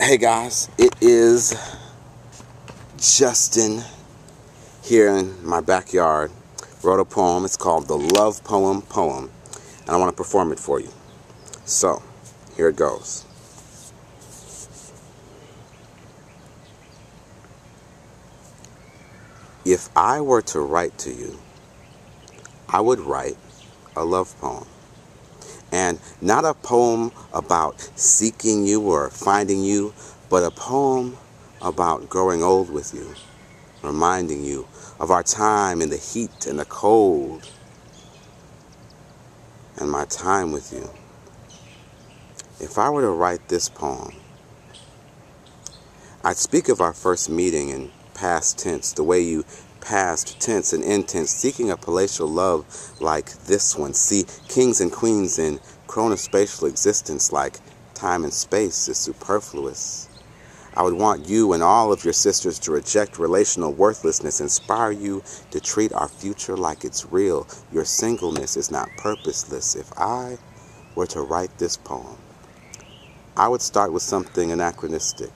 Hey guys, it is Justin here in my backyard. Wrote a poem. It's called The Love Poem, and I want to perform it for you. So, here it goes. If I were to write to you, I would write a love poem. And not a poem about seeking you or finding you, but a poem about growing old with you, reminding you of our time in the heat and the cold, and my time with you. If I were to write this poem, I'd speak of our first meeting in past tense, the way you past tense and intense, seeking a palatial love like this one. See kings and queens in chronospatial existence like time and space is superfluous. I would want you and all of your sisters to reject relational worthlessness, inspire you to treat our future like it's real. Your singleness is not purposeless. If I were to write this poem, I would start with something anachronistic.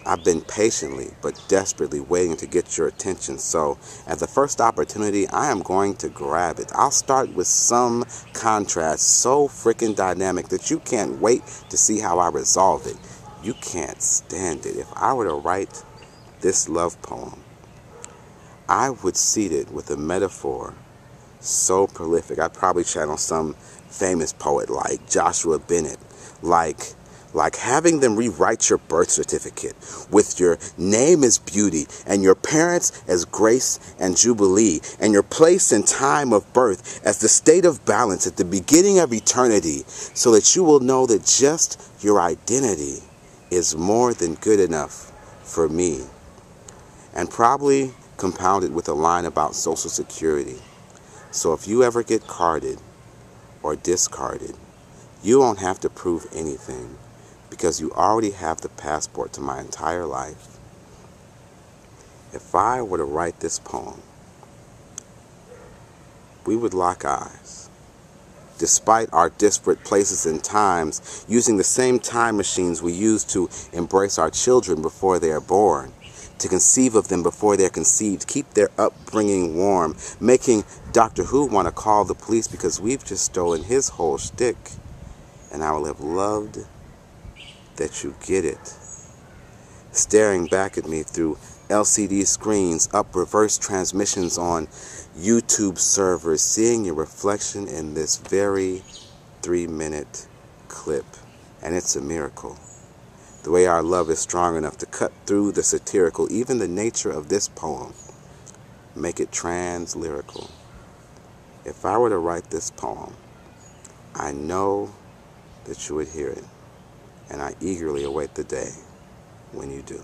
I've been patiently but desperately waiting to get your attention, so at the first opportunity, I am going to grab it. I'll start with some contrast so freaking dynamic that you can't wait to see how I resolve it. You can't stand it. If I were to write this love poem, I would seed it with a metaphor so prolific. I'd probably channel some famous poet like Joshua Bennett, like having them rewrite your birth certificate with your name as beauty and your parents as grace and jubilee and your place and time of birth as the state of balance at the beginning of eternity, so that you will know that just your identity is more than good enough for me. And probably compounded with a line about Social Security. So if you ever get carded or discarded, you won't have to prove anything, because you already have the passport to my entire life. If I were to write this poem, we would lock eyes. Despite our disparate places and times, using the same time machines we use to embrace our children before they are born, to conceive of them before they're conceived, keep their upbringing warm, making Doctor Who want to call the police because we've just stolen his whole shtick. And I will have loved that you get it. Staring back at me through LCD screens, up reverse transmissions on YouTube servers, seeing your reflection in this very 3-minute clip. And it's a miracle. The way our love is strong enough to cut through the satirical, even the nature of this poem, make it trans-lyrical. If I were to write this poem, I know that you would hear it, and I eagerly await the day when you do.